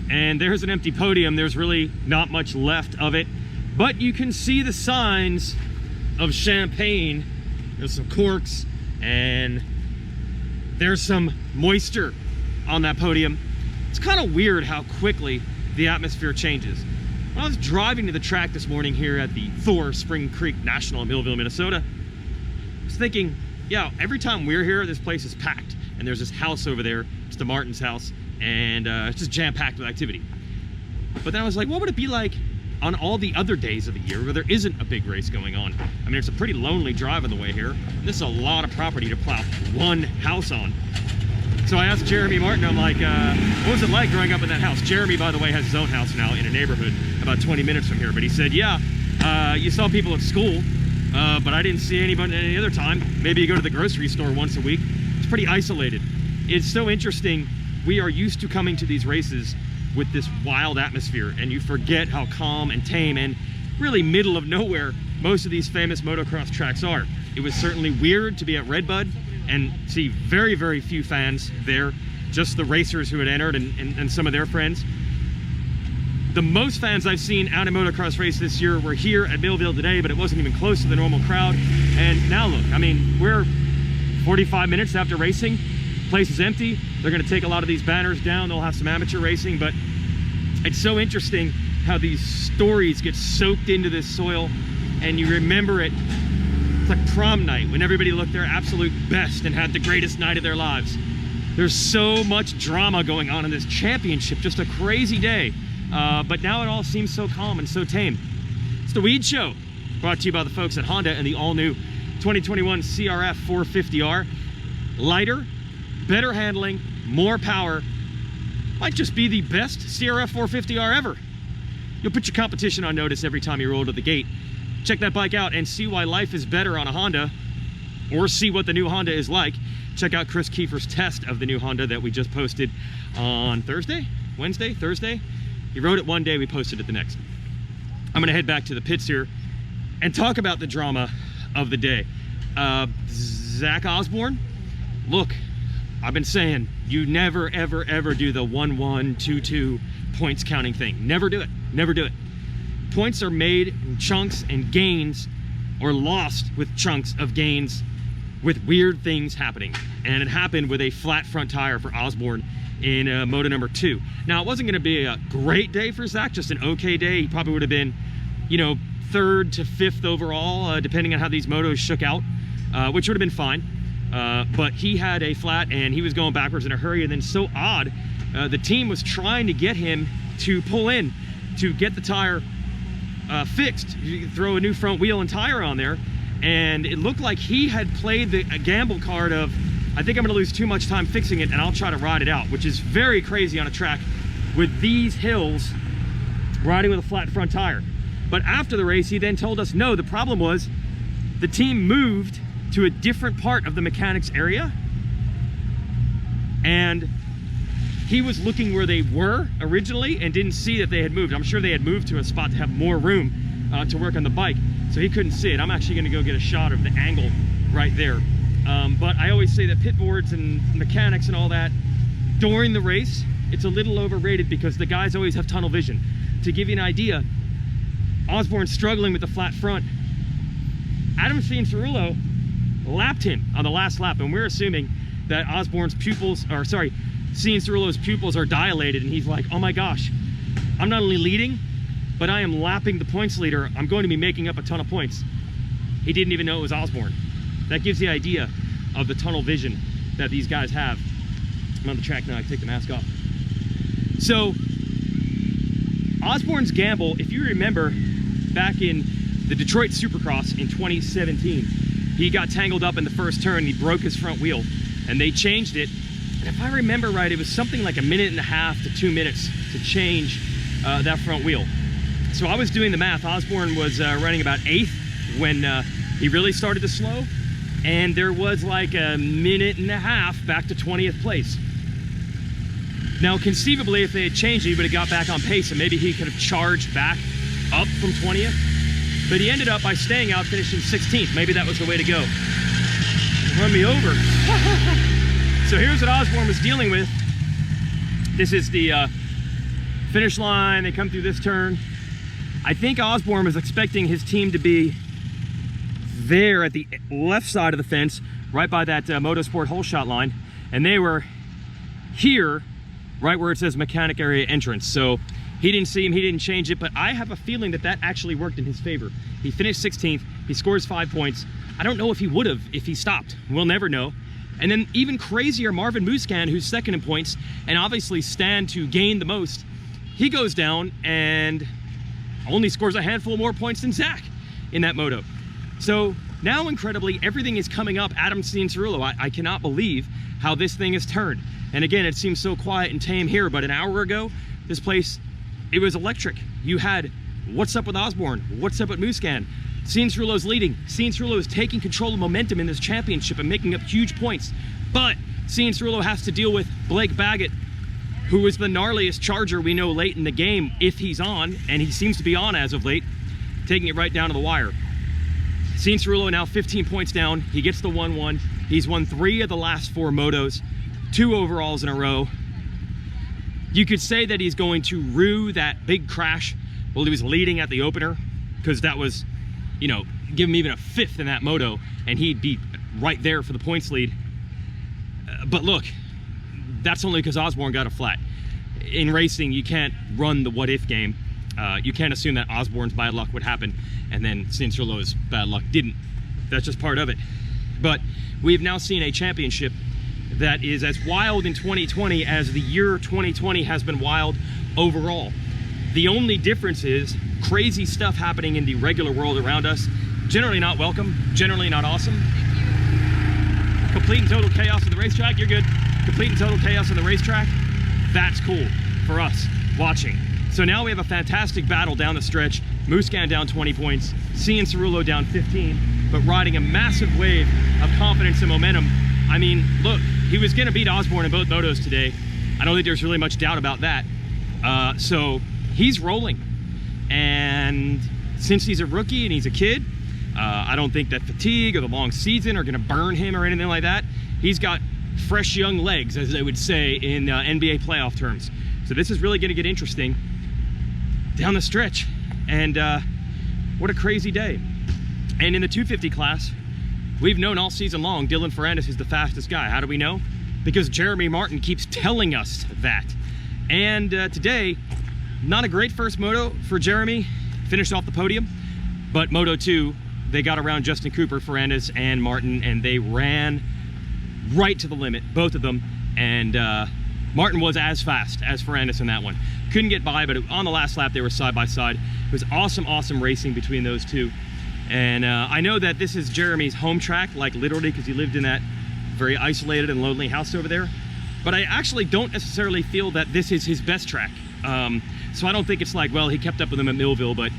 And there's an empty podium. There's really not much left of it, but you can see the signs of champagne. There's some corks and there's some moisture on that podium. It's kind of weird how quickly the atmosphere changes. When I was driving to the track this morning here at the Thor Spring Creek National in Millville, Minnesota, I was thinking, yeah, every time we're here, this place is packed. And there's this house over there, it's the Martin's house, and it's just jam-packed with activity. But then I was like, what would it be like on all the other days of the year where there isn't a big race going on? I mean, it's a pretty lonely drive on the way here. This is a lot of property to plow one house on. So I asked Jeremy Martin, I'm like, what was it like growing up in that house? Jeremy, by the way, has his own house now in a neighborhood about 20 minutes from here. But he said, yeah, you saw people at school, but I didn't see anybody any other time. Maybe you go to the grocery store once a week. It's pretty isolated. It's so interesting. We are used to coming to these races with this wild atmosphere, and you forget how calm and tame and really middle of nowhere most of these famous motocross tracks are. It was certainly weird to be at Redbud and see very, very few fans there, just the racers who had entered and some of their friends. The most fans I've seen out of motocross race this year were here at Millville today, but it wasn't even close to the normal crowd. And now look, I mean, we're 45 minutes after racing. Place is empty. They're going to take a lot of these banners down. They'll have some amateur racing, but it's so interesting how these stories get soaked into this soil and you remember it. It's like prom night when everybody looked their absolute best and had the greatest night of their lives. There's so much drama going on in this championship, just a crazy day. But now it all seems so calm and so tame. It's the Weege Show, brought to you by the folks at Honda and the all-new 2021 CRF 450R. Lighter, better handling, more power. Might just be the best CRF 450R ever. You'll put your competition on notice every time you roll to the gate. Check that bike out and see why life is better on a Honda, or see what the new Honda is like. Check out Chris Kiefer's test of the new Honda that we just posted on Thursday? He rode it one day, we posted it the next. I'm gonna head back to the pits here and talk about the drama of the day. Zach Osborne, look, I've been saying, you never, ever, ever do the 1-1, 2-2 points counting thing. Never do it, never do it. Points are made in chunks and gains, or lost with chunks of gains, with weird things happening. And it happened with a flat front tire for Osborne in moto number 2. Now, it wasn't gonna be a great day for Zach, just an okay day. He probably would have been, you know, 3rd to 5th overall, depending on how these motos shook out, which would have been fine. But he had a flat and he was going backwards in a hurry, and then so odd, the team was trying to get him to pull in to get the tire fixed. You could throw a new front wheel and tire on there, and it looked like he had played a gamble card of, I think I'm gonna lose too much time fixing it and I'll try to ride it out, which is very crazy on a track with these hills, riding with a flat front tire. But after the race, he then told us, no, the problem was the team moved to a different part of the mechanics area, and he was looking where they were originally and didn't see that they had moved. I'm sure they had moved to a spot to have more room to work on the bike, so he couldn't see it. I'm actually gonna go get a shot of the angle right there. But I always say that pit boards and mechanics and all that, during the race, it's a little overrated because the guys always have tunnel vision. To give you an idea, Osborne's struggling with the flat front. Adam Cianciarulo lapped him on the last lap, and we're assuming that Osborne's pupils, or sorry, Cianciarulo's pupils are dilated, and he's like, oh my gosh, I'm not only leading, but I am lapping the points leader. I'm going to be making up a ton of points. He didn't even know it was Osborne. That gives the idea of the tunnel vision that these guys have. I'm on the track now, I can take the mask off. So, Osborne's gamble, if you remember back in the Detroit Supercross in 2017, he got tangled up in the first turn, he broke his front wheel, and they changed it. And if I remember right, it was something like 1.5 to 2 minutes to change that front wheel. So I was doing the math. Osborne was running about 8th when he really started to slow, and there was like 1.5 minutes back to 20th place. Now, conceivably, if they had changed it, he would have got back on pace, and maybe he could have charged back up from 20th. But he ended up by staying out, finishing 16th. Maybe that was the way to go. Run me over. So here's what Osborne was dealing with. This is the Finish line, they come through this turn. I think Osborne was expecting his team to be there at the left side of the fence, right by that Motorsport hole shot line, and they were here, right where it says mechanic area entrance. So he didn't see him, he didn't change it, but I have a feeling that that actually worked in his favor. He finished 16th, he scores 5 points. I don't know if he would have if he stopped. We'll never know. And then even crazier, Marvin Musquin, who's second in points, and obviously stand to gain the most, he goes down and only scores a handful more points than Zach in that moto. So now, incredibly, everything is coming up Adam Cianciarulo. I cannot believe how this thing has turned. And again, it seems so quiet and tame here, but an hour ago, this place, it was electric. You had, what's up with Osborne? What's up with Musquin? Cianciarulo's leading. Cianciarulo is taking control of momentum in this championship and making up huge points. But Cianciarulo has to deal with Blake Baggett, who is the gnarliest charger we know late in the game, if he's on, and he seems to be on as of late, taking it right down to the wire. Cianciarulo now 15 points down. He gets the 1-1. He's won 3 of the last 4 motos, 2 overalls in a row. You could say that he's going to rue that big crash while he was leading at the opener, because that was, you know, give him even a 5th in that moto, and he'd be right there for the points lead. But look, that's only because Osborne got a flat. In racing, you can't run the what-if game. You can't assume that Osborne's bad luck would happen and then Cianciarulo's bad luck didn't. That's just part of it. But we've now seen a championship that is as wild in 2020 as the year 2020 has been wild overall. The only difference is crazy stuff happening in the regular world around us. Generally not welcome, generally not awesome. Complete and total chaos on the racetrack, you're good. Complete and total chaos on the racetrack, that's cool for us watching. So now we have a fantastic battle down the stretch. Musquin down 20 points, Cianciarulo down 15, but riding a massive wave of confidence and momentum. I mean, look, he was gonna beat Osborne in both motos today. I don't think there's really much doubt about that. So he's rolling. And since he's a rookie and he's a kid, I don't think that fatigue or the long season are gonna burn him or anything like that. He's got fresh young legs, as they would say in NBA playoff terms. So this is really gonna get interesting down the stretch. And what a crazy day. And in the 250 class, we've known all season long Dylan Ferrandis is the fastest guy. How do we know? Because Jeremy Martin keeps telling us that. And today, not a great first moto for Jeremy. Finished off the podium. But Moto 2, they got around Justin Cooper, Ferrandis, and Martin, and they ran right to the limit, both of them. And Martin was as fast as Ferrandis in that one. Couldn't get by, but on the last lap, they were side by side. It was awesome, awesome racing between those two. And I know that this is Jeremy's home track, like literally, because he lived in that very isolated and lonely house over there. But I actually don't necessarily feel that this is his best track. So I don't think it's like, well, he kept up with him at Millville, but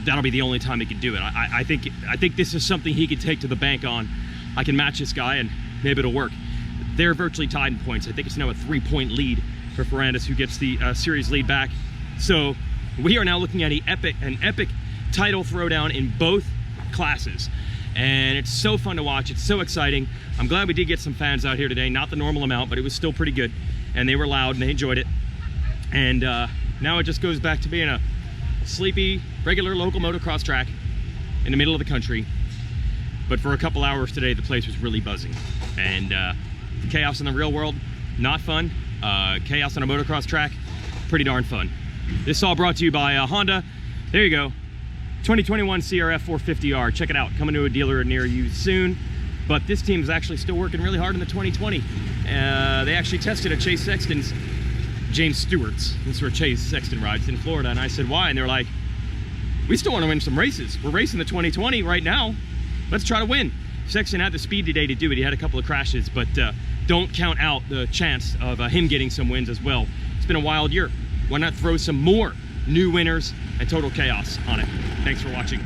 that'll be the only time he could do it. I think this is something he could take to the bank on. I can match this guy and maybe it'll work. They're virtually tied in points. I think it's now a 3-point lead for Ferrandis, who gets the series lead back. So we are now looking at an epic title throwdown in both classes. And it's so fun to watch. It's so exciting. I'm glad we did get some fans out here today. Not the normal amount, but it was still pretty good. And they were loud and they enjoyed it. And now it just goes back to being a sleepy, regular local motocross track in the middle of the country. But for a couple hours today, the place was really buzzing. And chaos in the real world, not fun. Chaos on a motocross track, pretty darn fun. This is all brought to you by Honda. There you go. 2021 CRF 450R. Check it out. Coming to a dealer near you soon. But this team is actually still working really hard in the 2020. They actually tested at Chase Sexton's, James Stewart's. This is where Chase Sexton rides in Florida. And I said, why? And they're like, we still want to win some races. We're racing the 2020 right now. Let's try to win. Sexton had the speed today to do it. He had a couple of crashes, but don't count out the chance of him getting some wins as well. It's been a wild year. Why not throw some more new winners and total chaos on it? Thanks for watching.